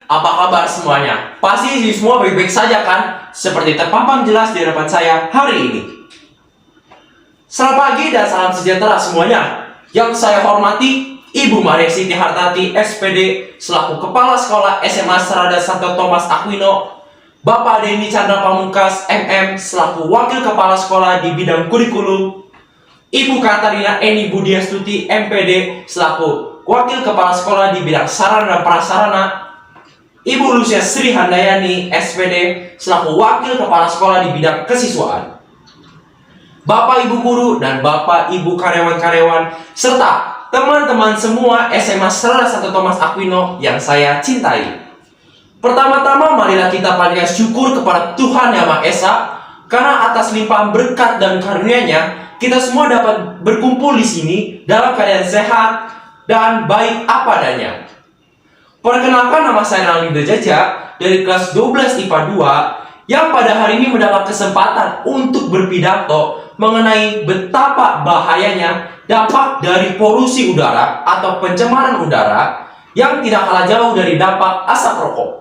Apa kabar semuanya? Pasti semua baik-baik saja kan? Seperti terpampang jelas di hadapan saya hari ini. Selamat pagi dan salam sejahtera semuanya. Yang saya hormati Ibu Maria Siti Hartati, SPD, selaku Kepala Sekolah SMA Serada Santo Thomas Aquino, Bapak Denny Chandra Pamungkas, MM, selaku Wakil Kepala Sekolah di bidang kurikulum, Ibu Katarina Eni Budiastuti, MPD, selaku Wakil Kepala Sekolah di bidang sarana dan prasarana, Ibu Lucia Sri Handayani, SPD, selaku Wakil Kepala Sekolah di bidang kesiswaan, Bapak Ibu Guru dan Bapak Ibu karyawan-karyawan, serta teman-teman semua SMA Serada Santo Thomas Aquino yang saya cintai. Pertama-tama marilah kita panjatkan syukur kepada Tuhan Yang Maha Esa, karena atas limpahan berkat dan karunia-Nya kita semua dapat berkumpul di sini dalam keadaan sehat dan baik apa adanya. Perkenalkan, nama saya Nalida Jaja dari kelas 12 IPA 2 yang pada hari ini mendapat kesempatan untuk berpidato mengenai betapa bahayanya dampak dari polusi udara atau pencemaran udara yang tidak kalah jauh dari dampak asap rokok.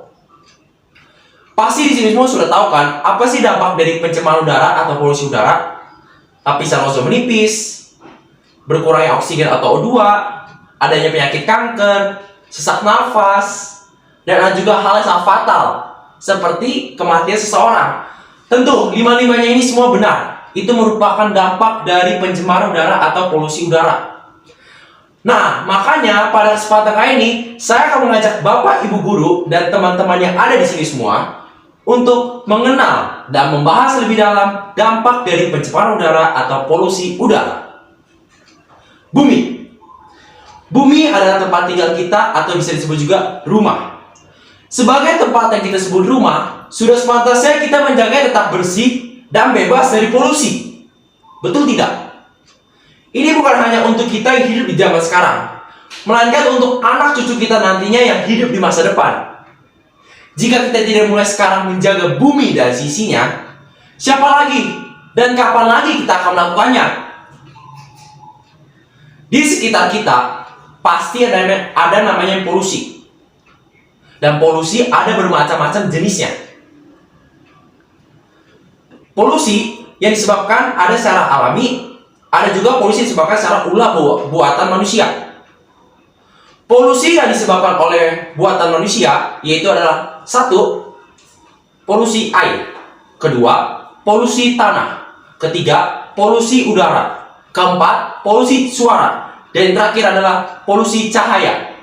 Pasti di sini semua sudah tahu kan apa sih dampak dari pencemaran udara atau polusi udara? Lapisan ozon menipis, berkurangnya oksigen atau O2, adanya penyakit kanker, sesak nafas, dan ada juga hal yang sangat fatal seperti kematian seseorang. Tentu, lima-limanya ini semua benar. Itu merupakan dampak dari pencemaran udara atau polusi udara. Nah, makanya pada kesempatan kali ini saya akan mengajak Bapak Ibu Guru dan teman-teman yang ada di sini semua untuk mengenal dan membahas lebih dalam dampak dari pencemaran udara atau polusi udara. Bumi. Bumi adalah tempat tinggal kita atau bisa disebut juga rumah. Sebagai tempat yang kita sebut rumah, sudah sepantasnya kita menjaganya tetap bersih dan bebas dari polusi. Betul tidak? Ini bukan hanya untuk kita yang hidup di zaman sekarang, melainkan untuk anak cucu kita nantinya yang hidup di masa depan. Jika kita tidak mulai sekarang menjaga bumi dan sisinya, siapa lagi dan kapan lagi kita akan melakukannya? Di sekitar kita pasti ada namanya polusi. Dan polusi ada bermacam-macam jenisnya. Polusi yang disebabkan ada secara alami, ada juga polusi yang disebabkan secara ulah buatan manusia. Polusi yang disebabkan oleh buatan manusia yaitu adalah: 1. Polusi air. 2. Polusi tanah. 3. Polusi udara. 4. Polusi suara. Dan yang terakhir adalah polusi cahaya.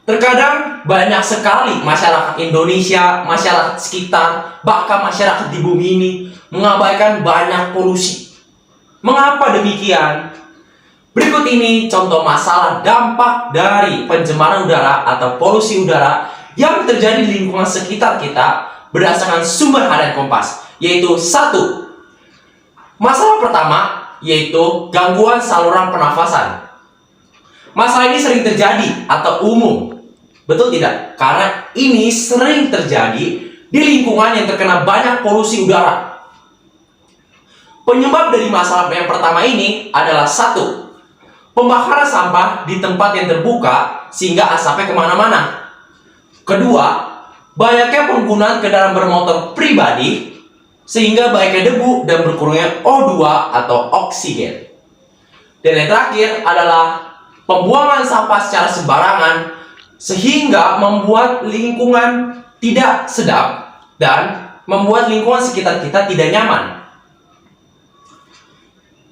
Terkadang banyak sekali masyarakat Indonesia, masyarakat sekitar, bahkan masyarakat di bumi ini mengabaikan banyak polusi. Mengapa demikian? Berikut ini contoh masalah dampak dari pencemaran udara atau polusi udara yang terjadi di lingkungan sekitar kita berdasarkan sumber harian Kompas, yaitu 1. Masalah pertama yaitu gangguan saluran pernafasan. Masalah ini sering terjadi atau umum. Betul tidak? Karena ini sering terjadi di lingkungan yang terkena banyak polusi udara. Penyebab dari masalah yang pertama ini adalah 1. Pembakaran sampah di tempat yang terbuka sehingga asapnya kemana-mana. 2. Banyaknya penggunaan kendaraan bermotor pribadi sehingga banyaknya debu dan berkurangnya O2 atau oksigen. Dan yang terakhir adalah pembuangan sampah secara sembarangan sehingga membuat lingkungan tidak sedap dan membuat lingkungan sekitar kita tidak nyaman.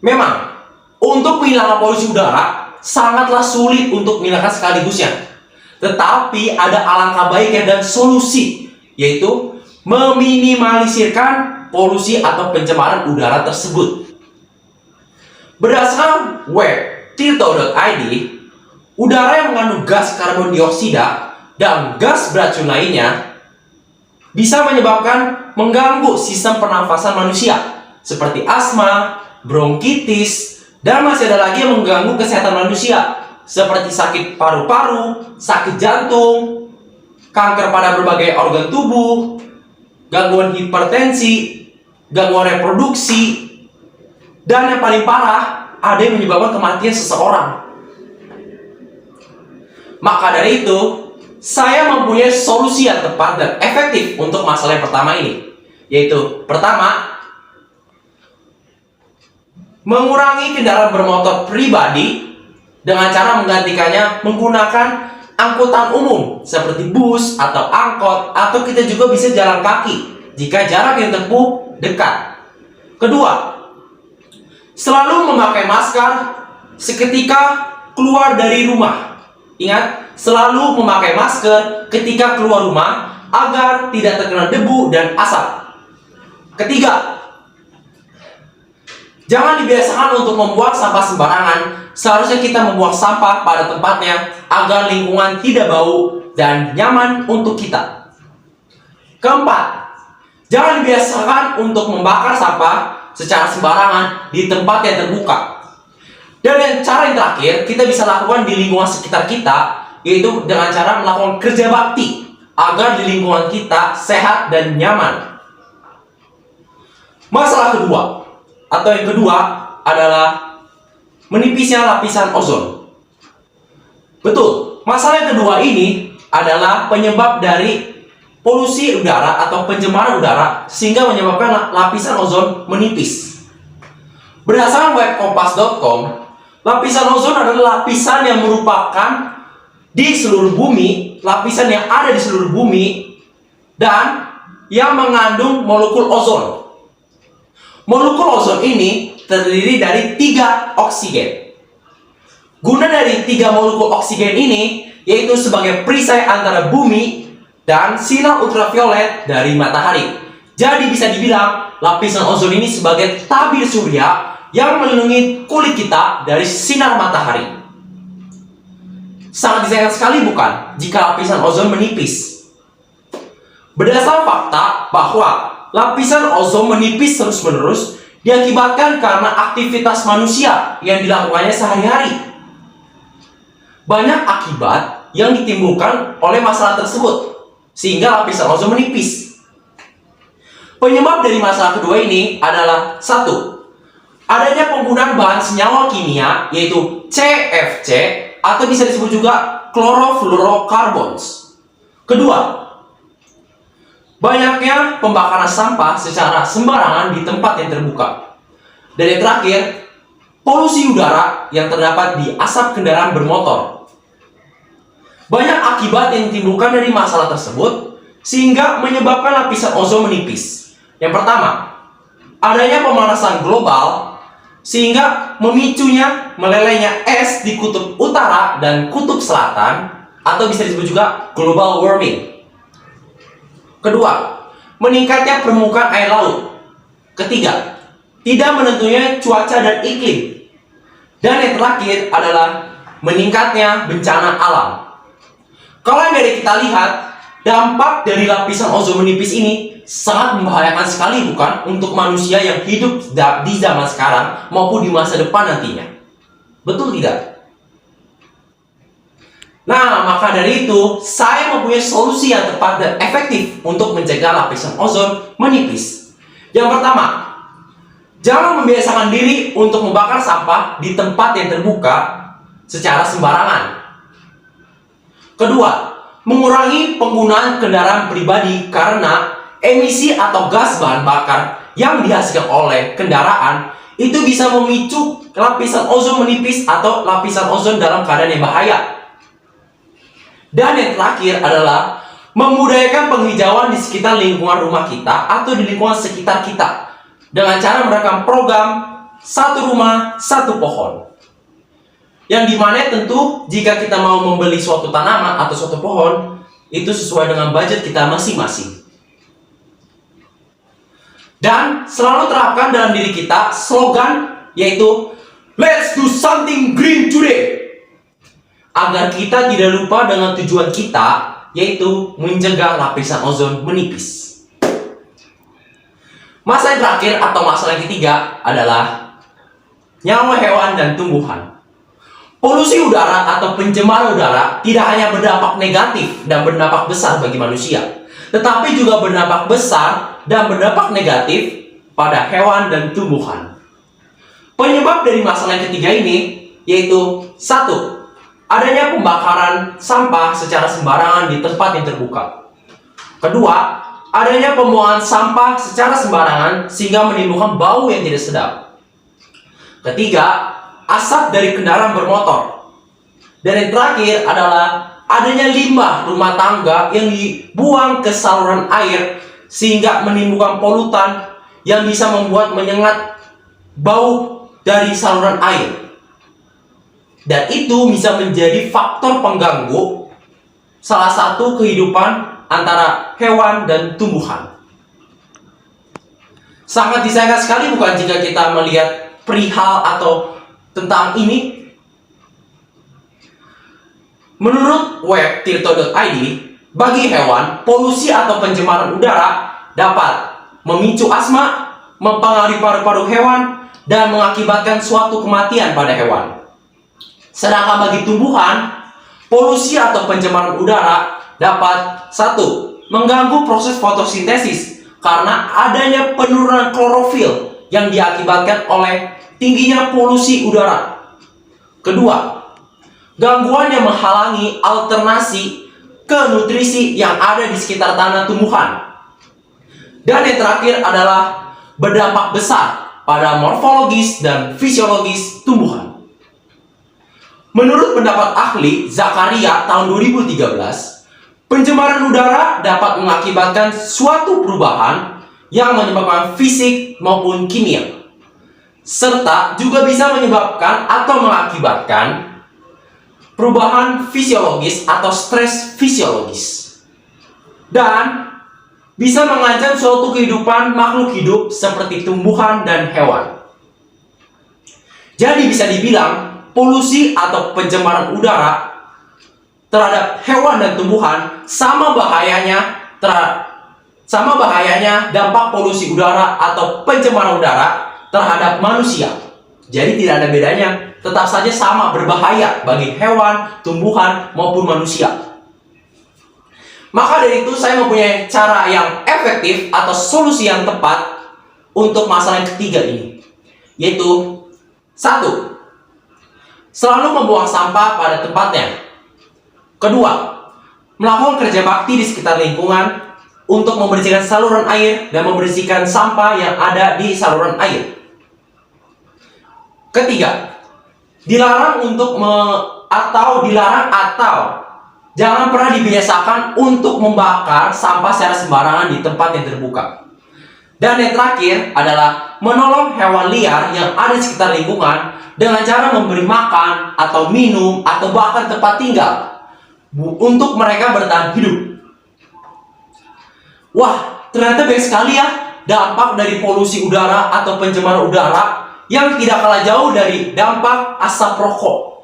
Memang, untuk menghilangkan polusi udara sangatlah sulit untuk menghilangkan sekaligusnya. Tetapi ada alangkah baiknya dan solusi, yaitu meminimalisirkan polusi atau pencemaran udara tersebut. Berdasarkan web tirto.id, udara yang mengandung gas karbon dioksida dan gas beracun lainnya bisa menyebabkan mengganggu sistem pernafasan manusia seperti asma, bronkitis, dan masih ada lagi yang mengganggu kesehatan manusia seperti sakit paru-paru, sakit jantung, kanker pada berbagai organ tubuh, gangguan hipertensi, gangguan reproduksi, dan yang paling parah ada yang menyebabkan kematian seseorang. Maka dari itu, saya mempunyai solusi yang tepat dan efektif untuk masalah yang pertama ini. Yaitu, pertama, mengurangi kendaraan bermotor pribadi dengan cara menggantikannya menggunakan angkutan umum seperti bus atau angkot, atau kita juga bisa jalan kaki jika jarak yang ditempuh dekat. Kedua, selalu memakai masker seketika keluar dari rumah. Ingat, selalu memakai masker ketika keluar rumah agar tidak terkena debu dan asap. Ketiga, jangan dibiasakan untuk membuang sampah sembarangan. Seharusnya kita membuang sampah pada tempatnya agar lingkungan tidak bau dan nyaman untuk kita. Keempat, jangan dibiasakan untuk membakar sampah secara sembarangan di tempat yang terbuka. Dan cara yang terakhir kita bisa lakukan di lingkungan sekitar kita, yaitu dengan cara melakukan kerja bakti agar di lingkungan kita sehat dan nyaman. Masalah kedua, atau yang kedua adalah menipisnya lapisan ozon. Betul, masalah yang kedua ini adalah penyebab dari polusi udara atau pencemaran udara sehingga menyebabkan lapisan ozon menipis. Berdasarkan web kompas.com, lapisan ozon adalah lapisan yang merupakan di seluruh bumi, lapisan yang ada di seluruh bumi dan yang mengandung molekul ozon. Molekul ozon ini terdiri dari 3 oksigen. Guna dari 3 molekul oksigen ini yaitu sebagai perisai antara bumi dan sinar ultraviolet dari matahari. Jadi bisa dibilang lapisan ozon ini sebagai tabir surya yang melindungi kulit kita dari sinar matahari. Sangat disayangkan sekali bukan jika lapisan ozon menipis. Berdasarkan fakta bahwa lapisan ozon menipis terus-menerus diakibatkan karena aktivitas manusia yang dilakukannya sehari-hari. Banyak akibat yang ditimbulkan oleh masalah tersebut sehingga lapisan ozon menipis. Penyebab dari masalah kedua ini adalah 1. Adanya penggunaan bahan senyawa kimia yaitu CFC atau bisa disebut juga chlorofluorocarbons. Kedua, banyaknya pembakaran sampah secara sembarangan di tempat yang terbuka. Dan yang terakhir, polusi udara yang terdapat di asap kendaraan bermotor. Banyak akibat yang ditimbulkan dari masalah tersebut sehingga menyebabkan lapisan ozon menipis. Yang pertama, adanya pemanasan global sehingga memicunya melelehnya es di kutub utara dan kutub selatan, atau bisa disebut juga global warming. Kedua, meningkatnya permukaan air laut. Ketiga, tidak menentunya cuaca dan iklim. Dan yang terakhir adalah meningkatnya bencana alam. Kalau yang dari kita lihat, dampak dari lapisan ozon menipis ini sangat membahayakan sekali bukan untuk manusia yang hidup di zaman sekarang maupun di masa depan nantinya. Betul tidak? Nah, maka dari itu saya mempunyai solusi yang tepat dan efektif untuk mencegah lapisan ozon menipis. Yang pertama, jangan membiasakan diri untuk membakar sampah di tempat yang terbuka secara sembarangan. Kedua, mengurangi penggunaan kendaraan pribadi karena emisi atau gas bahan bakar yang dihasilkan oleh kendaraan itu bisa memicu lapisan ozon menipis atau lapisan ozon dalam keadaan yang bahaya. Dan yang terakhir adalah membudayakan penghijauan di sekitar lingkungan rumah kita atau di lingkungan sekitar kita dengan cara merekam program 1 rumah 1 pohon. Yang dimana tentu jika kita mau membeli suatu tanaman atau suatu pohon itu sesuai dengan budget kita masing-masing. Dan selalu terapkan dalam diri kita slogan yaitu Let's do something green today, agar kita tidak lupa dengan tujuan kita yaitu mencegah lapisan ozon menipis. Masalah yang terakhir atau masalah yang ketiga adalah nyawa hewan dan tumbuhan. Polusi udara atau pencemaran udara tidak hanya berdampak negatif dan berdampak besar bagi manusia, tetapi juga berdampak besar dan berdampak negatif pada hewan dan tumbuhan. Penyebab dari masalah yang ketiga ini yaitu 1. adanya pembakaran sampah secara sembarangan di tempat yang terbuka. Kedua, adanya pembuangan sampah secara sembarangan sehingga menimbulkan bau yang tidak sedap. Ketiga, asap dari kendaraan bermotor. Dan yang terakhir adalah adanya limbah rumah tangga yang dibuang ke saluran air sehingga menimbulkan polutan yang bisa membuat menyengat bau dari saluran air. Dan itu bisa menjadi faktor pengganggu salah satu kehidupan antara hewan dan tumbuhan. Sangat disayangkan sekali bukan jika kita melihat perihal atau tentang ini. Menurut web tirto.id, bagi hewan, polusi atau pencemaran udara dapat memicu asma, mempengaruhi paru-paru hewan, dan mengakibatkan suatu kematian pada hewan. Sedangkan bagi tumbuhan, polusi atau pencemaran udara dapat 1. Mengganggu proses fotosintesis karena adanya penurunan klorofil yang diakibatkan oleh tingginya polusi udara. Kedua, gangguan yang menghalangi alternasi ke nutrisi yang ada di sekitar tanah tumbuhan. Dan yang terakhir adalah berdampak besar pada morfologis dan fisiologis tumbuhan. Menurut pendapat ahli Zakaria tahun 2013, pencemaran udara dapat mengakibatkan suatu perubahan yang menyebabkan fisik maupun kimia, serta juga bisa menyebabkan atau mengakibatkan perubahan fisiologis atau stres fisiologis, dan bisa mengancam suatu kehidupan makhluk hidup seperti tumbuhan dan hewan. Jadi bisa dibilang polusi atau pencemaran udara terhadap hewan dan tumbuhan sama bahayanya dampak polusi udara atau pencemaran udara terhadap manusia. Jadi tidak ada bedanya, tetap saja sama berbahaya bagi hewan, tumbuhan maupun manusia. Maka dari itu saya mempunyai cara yang efektif atau solusi yang tepat untuk masalah yang ketiga ini, yaitu 1. Selalu membuang sampah pada tempatnya. Kedua, melakukan kerja bakti di sekitar lingkungan untuk membersihkan saluran air dan membersihkan sampah yang ada di saluran air. Ketiga, dilarang jangan pernah dibiasakan untuk membakar sampah secara sembarangan di tempat yang terbuka. Dan yang terakhir adalah menolong hewan liar yang ada di sekitar lingkungan dengan cara memberi makan atau minum atau bahkan tempat tinggal untuk mereka bertahan hidup. Wah, ternyata banyak sekali ya dampak dari polusi udara atau pencemaran udara yang tidak kalah jauh dari dampak asap rokok.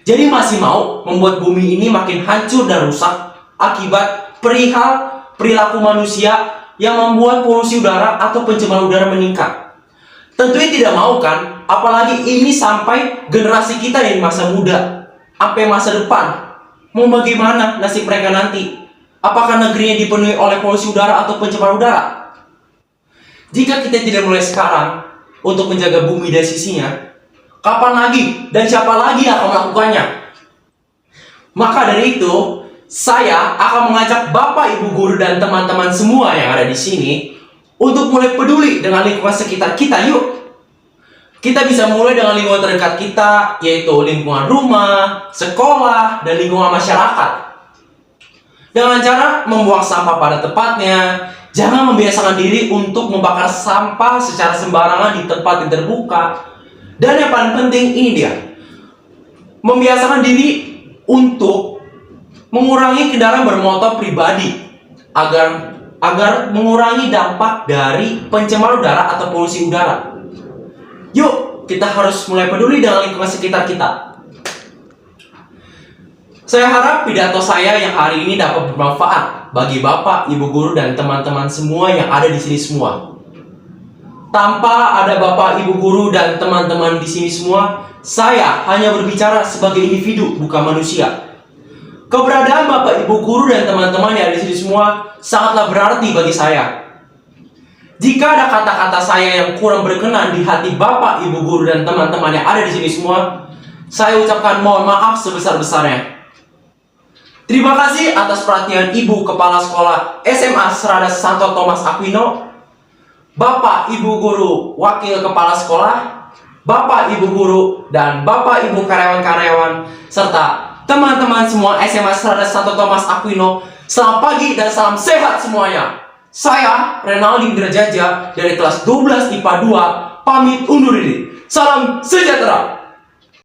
Jadi masih mau membuat bumi ini makin hancur dan rusak akibat perihal perilaku manusia yang membuat polusi udara atau pencemaran udara meningkat. Tentunya tidak mau kan, apalagi ini sampai generasi kita yang masa muda, sampai masa depan. Mau bagaimana nasib mereka nanti? Apakah negerinya dipenuhi oleh polusi udara atau pencemaran udara? Jika kita tidak mulai sekarang untuk menjaga bumi dari sisinya, kapan lagi dan siapa lagi yang akan melakukannya? Maka dari itu, saya akan mengajak Bapak, Ibu guru dan teman-teman semua yang ada di sini untuk mulai peduli dengan lingkungan sekitar kita. Yuk, kita bisa mulai dengan lingkungan terdekat kita, yaitu lingkungan rumah, sekolah, dan lingkungan masyarakat. Dengan cara membuang sampah pada tempatnya, jangan membiasakan diri untuk membakar sampah secara sembarangan di tempat yang terbuka. Dan yang paling penting ini dia, membiasakan diri untuk mengurangi kendaraan bermotor pribadi agar mengurangi dampak dari pencemaran udara atau polusi udara. Yuk, kita harus mulai peduli dengan lingkungan sekitar kita. Saya harap pidato saya yang hari ini dapat bermanfaat bagi Bapak, Ibu guru dan teman-teman semua yang ada di sini semua. Tanpa ada Bapak, Ibu guru dan teman-teman di sini semua, saya hanya berbicara sebagai individu, bukan manusia. Keberadaan Bapak, Ibu guru dan teman-teman yang ada di sini semua sangatlah berarti bagi saya. Jika ada kata-kata saya yang kurang berkenan di hati Bapak, Ibu guru dan teman-teman yang ada di sini semua, saya ucapkan mohon maaf sebesar-besarnya. Terima kasih atas perhatian Ibu Kepala Sekolah SMA Serada Santo Thomas Aquino, Bapak Ibu Guru Wakil Kepala Sekolah, Bapak Ibu Guru, dan Bapak Ibu karyawan-karyawan, serta teman-teman semua SMA Serada Santo Thomas Aquino. Selamat pagi dan salam sehat semuanya. Saya Renaldi Indrajajah dari kelas 12 IPA 2 pamit undur diri. Salam sejahtera.